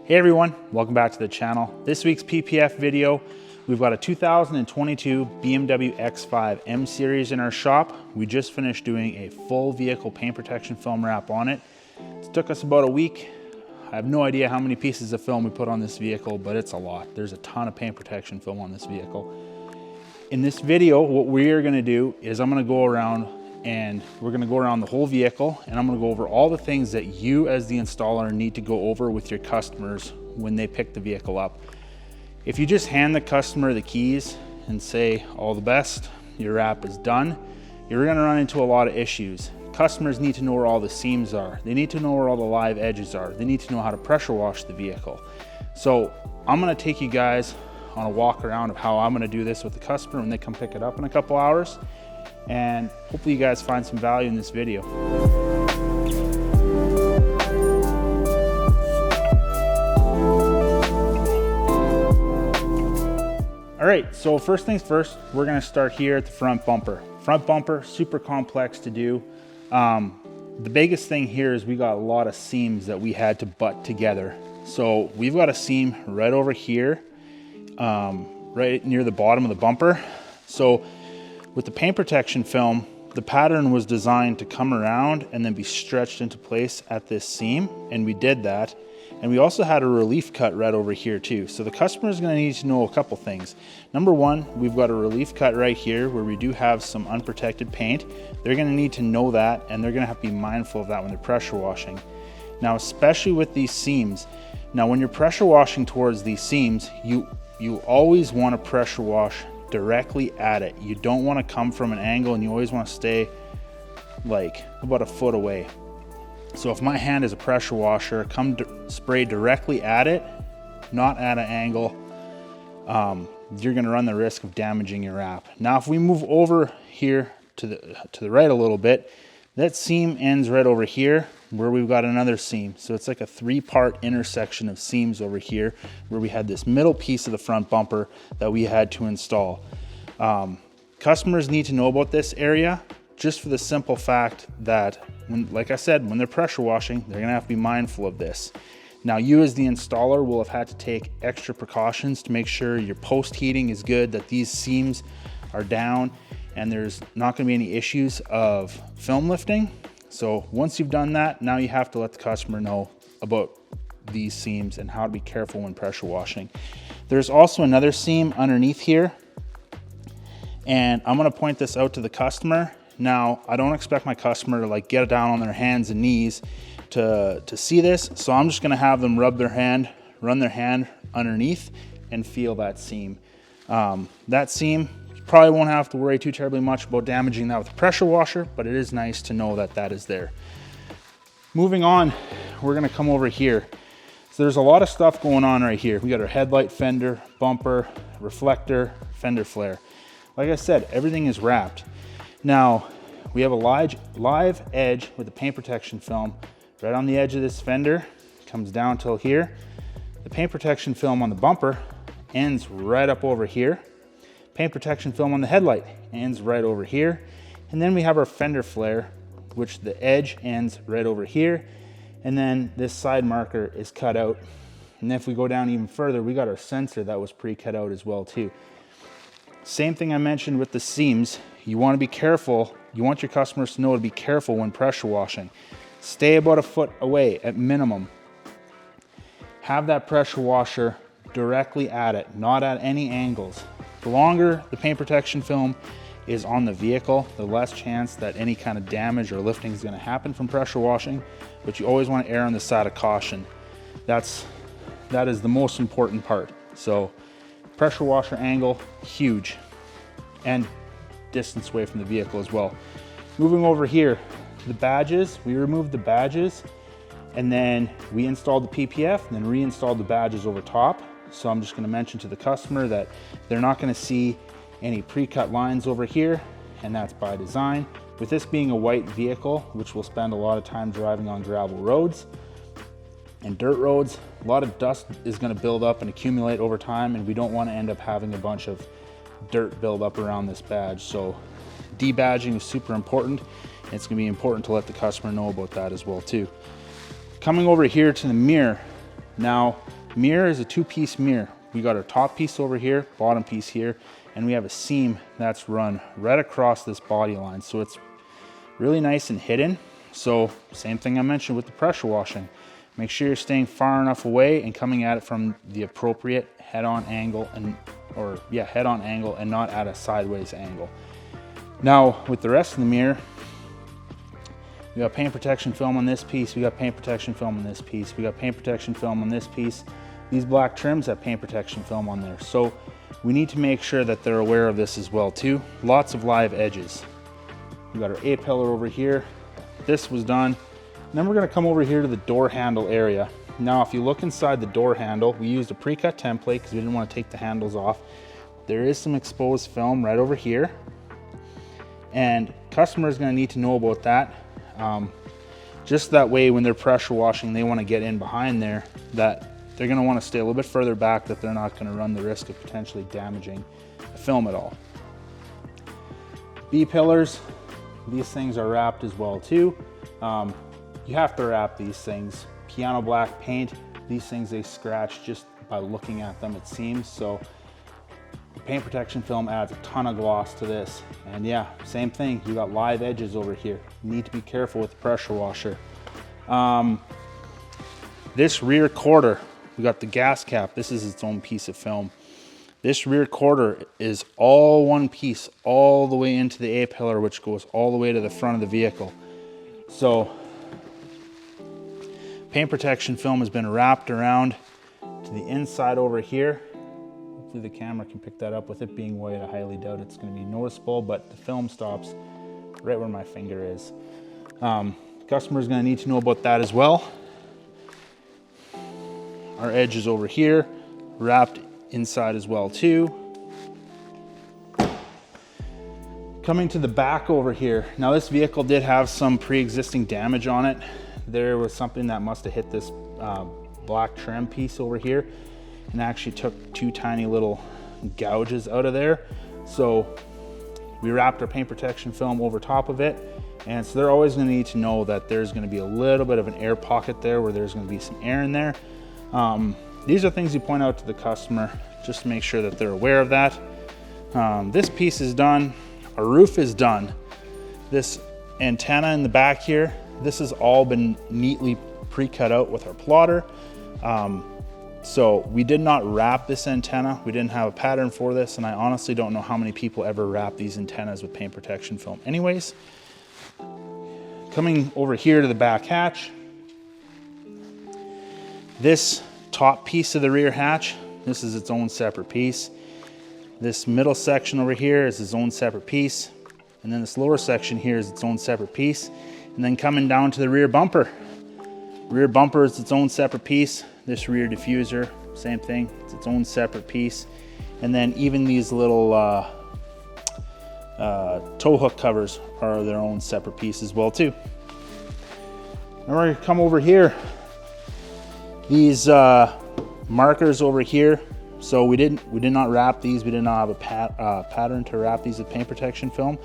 Hey everyone, welcome back to the channel. This week's PPF video, we've got a 2022 BMW X5M series in our shop. We just finished doing a full vehicle paint protection film wrap on it. It took us about a week. I have no idea how many pieces of film we put on this vehicle, but it's a lot. There's a ton of paint protection film on this vehicle. In this video, what we are gonna do is I'm gonna go around and we're gonna go around the whole vehicle and I'm gonna go over all the things that you as the installer need to go over with your customers when they pick the vehicle up. If you just hand the customer the keys and say all the best, your wrap is done, you're gonna run into a lot of issues. Customers need to know where all the seams are. They need to know where all the live edges are. They need to know how to pressure wash the vehicle. So I'm gonna take you guys on a walk around of how I'm gonna do this with the customer when they come pick it up in a couple hours. And hopefully you guys find some value in this video. All right, so first things first, we're gonna start here at the front bumper. Front bumper, super complex to do. The biggest thing here is we got a lot of seams that we had to butt together. So we've got a seam right over here, right near the bottom of the bumper. So with the paint protection film, the pattern was designed to come around and then be stretched into place at this seam, and we did that. And we also had a relief cut right over here too. So the customer is gonna need to know a couple things. Number one, we've got a relief cut right here where we do have some unprotected paint. They're gonna need to know that, and they're gonna have to be mindful of that when they're pressure washing. Now, especially with these seams, now when you're pressure washing towards these seams, you always wanna pressure wash directly at it. You don't want to come from an angle, and you always want to stay like about a foot away. So if my hand is a pressure washer, spray directly at it, not at an angle. You're going to run the risk of damaging your wrap. Now if we move over here to the right a little bit, that seam ends right over here where we've got another seam. So it's like a three-part intersection of seams over here where we had this middle piece of the front bumper that we had to install. Customers need to know about this area just for the simple fact that, like I said, when they're pressure washing, they're gonna have to be mindful of this. Now you as the installer will have had to take extra precautions to make sure your post heating is good, that these seams are down, and there's not gonna be any issues of film lifting. So once you've done that, now you have to let the customer know about these seams and how to be careful when pressure washing. There's also another seam underneath here, and I'm gonna point this out to the customer. Now, I don't expect my customer to like get down on their hands and knees to see this, so I'm just gonna have them run their hand underneath and feel that seam. That seam, probably won't have to worry too terribly much about damaging that with a pressure washer, but it is nice to know that that is there. Moving on, we're gonna come over here. So there's a lot of stuff going on right here. We got our headlight, fender, bumper, reflector, fender flare. Like I said, everything is wrapped. Now, we have a live edge with the paint protection film right on the edge of this fender, comes down till here. The paint protection film on the bumper ends right up over here. Paint protection film on the headlight ends right over here. And then we have our fender flare, which the edge ends right over here. And then this side marker is cut out. And if we go down even further, we got our sensor that was pre-cut out as well too. Same thing I mentioned with the seams. You want to be careful. You want your customers to know to be careful when pressure washing. Stay about a foot away at minimum. Have that pressure washer directly at it, not at any angles. The longer the paint protection film is on the vehicle, the less chance that any kind of damage or lifting is going to happen from pressure washing, but you always want to err on the side of caution. That is the most important part. So pressure washer angle, huge, and distance away from the vehicle as well. Moving over here, the badges, we removed the badges and then we installed the PPF and then reinstalled the badges over top. So I'm just going to mention to the customer that they're not going to see any pre-cut lines over here, and that's by design. With this being a white vehicle, which will spend a lot of time driving on gravel roads and dirt roads, a lot of dust is going to build up and accumulate over time, and we don't want to end up having a bunch of dirt build up around this badge. So debadging is super important. It's going to be important to let the customer know about that as well too. Coming over here to the mirror, now Mirror is a two-piece mirror. We got our top piece over here, bottom piece here, and we have a seam that's run right across this body line. So it's really nice and hidden. So same thing I mentioned with the pressure washing. Make sure you're staying far enough away and coming at it from the appropriate head-on angle head-on angle and not at a sideways angle. Now with the rest of the mirror, we got paint protection film on this piece, we got paint protection film on this piece, we got paint protection film on this piece. These black trims have paint protection film on there. So we need to make sure that they're aware of this as well too. Lots of live edges. We got our A-pillar over here. This was done. And then we're gonna come over here to the door handle area. Now, if you look inside the door handle, we used a pre-cut template because we didn't want to take the handles off. There is some exposed film right over here. And customers gonna need to know about that. Just that way when they're pressure washing, they want to get in behind there, that they're going to want to stay a little bit further back, that they're not going to run the risk of potentially damaging the film at all. B-pillars, these things are wrapped as well too. You have to wrap these things. Piano black paint, these things they scratch just by looking at them, it seems. So paint protection film adds a ton of gloss to this. And yeah, same thing, you got live edges over here. You need to be careful with the pressure washer. This rear quarter, we got the gas cap. This is its own piece of film. This rear quarter is all one piece, all the way into the A-pillar, which goes all the way to the front of the vehicle. So paint protection film has been wrapped around to the inside over here. Hopefully the camera can pick that up. With it being white, I highly doubt it's going to be noticeable, but the film stops right where my finger is. Customer's going to need to know about that as well. Our edge is over here, wrapped inside as well too. Coming to the back over here. Now this vehicle did have some pre-existing damage on it. There was something that must have hit this black trim piece over here and actually took two tiny little gouges out of there. So we wrapped our paint protection film over top of it. And so they're always going to need to know that there's going to be a little bit of an air pocket there where there's going to be some air in there. These are things you point out to the customer just to make sure that they're aware of that. This piece is done. Our roof is done. This antenna in the back here, this has all been neatly pre-cut out with our plotter. So we did not wrap this antenna. We didn't have a pattern for this, and I honestly don't know how many people ever wrap these antennas with paint protection film. Anyways, coming over here to the back hatch, this top piece of the rear hatch, this is its own separate piece. This middle section over here is its own separate piece. And then this lower section here is its own separate piece. And then coming down to the rear bumper. Rear bumper is its own separate piece. This rear diffuser, same thing, it's its own separate piece. And then even these little tow hook covers are their own separate piece as well too. Now we're gonna come over here. These markers over here, so we did not wrap these. We did not have a pattern to wrap these with paint protection film,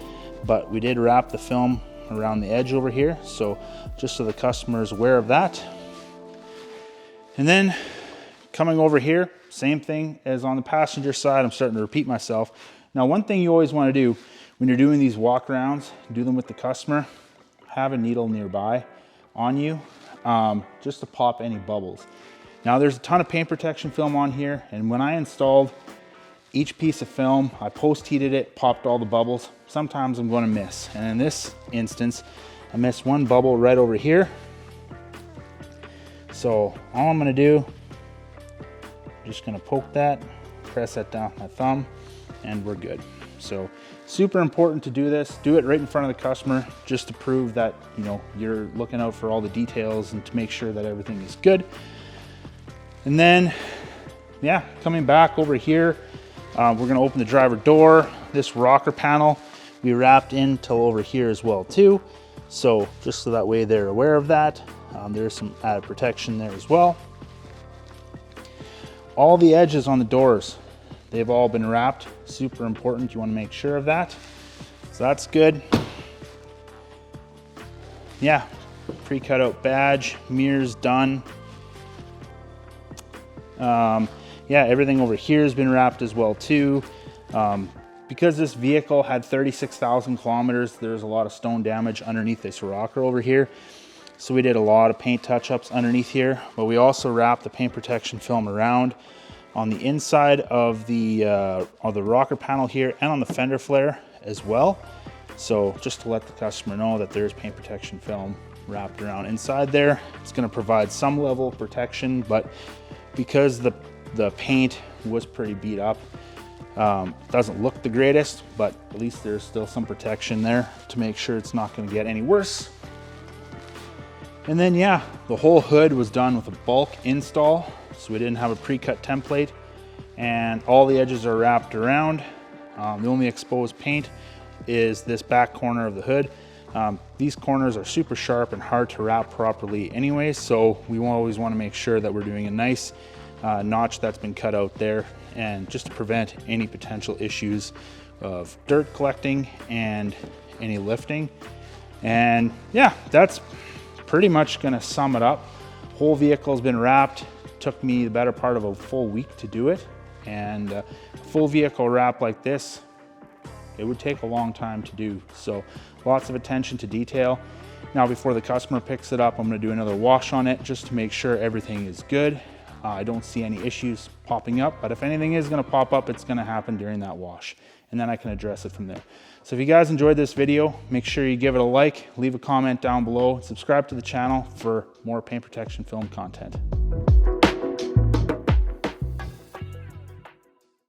but we did wrap the film around the edge over here, so just so the customer is aware of that. And then coming over here, same thing as on the passenger side. I'm starting to repeat myself. Now, one thing you always want to do when you're doing these walk arounds, do them with the customer, have a needle nearby on you, just to pop any bubbles. Now there's a ton of paint protection film on here, and when I installed each piece of film, I post-heated it, popped all the bubbles. Sometimes I'm going to miss, and in this instance, I missed one bubble right over here. So all I'm going to do, I'm just going to poke that, press that down with my thumb, and we're good. So super important to do this. Do it right in front of the customer just to prove that, you know, you're looking out for all the details and to make sure that everything is good. And then, yeah, coming back over here, we're gonna open the driver door. This rocker panel, we wrapped in till over here as well too. So just so that way they're aware of that. There's some added protection there as well. All the edges on the doors, they've all been wrapped. Super important, you wanna make sure of that. So that's good. Yeah, pre-cut out badge, mirrors done. Yeah, everything over here has been wrapped as well too. Because this vehicle had 36,000 kilometers, there's a lot of stone damage underneath this rocker over here. So we did a lot of paint touch-ups underneath here, but we also wrapped the paint protection film around on the inside of the rocker panel here and on the fender flare as well. So just to let the customer know that there's paint protection film wrapped around inside there. It's going to provide some level of protection, but because the paint was pretty beat up, doesn't look the greatest, but at least there's still some protection there to make sure it's not going to get any worse. And then yeah, the whole hood was done with a bulk install, so we didn't have a pre-cut template, and all the edges are wrapped around. The only exposed paint is this back corner of the hood. These corners are super sharp and hard to wrap properly anyway, so we always want to make sure that we're doing a nice notch that's been cut out there, and just to prevent any potential issues of dirt collecting and any lifting. And yeah, that's pretty much going to sum it up. Whole vehicle's been wrapped. Took me the better part of a full week to do it, and a full vehicle wrap like this, it would take a long time to do. So lots of attention to detail. Now before the customer picks it up, I'm going to do another wash on it just to make sure everything is good. I don't see any issues popping up, but if anything is going to pop up, it's going to happen during that wash, and then I can address it from there. So if you guys enjoyed this video, make sure you give it a like, leave a comment down below, and subscribe to the channel for more paint protection film content.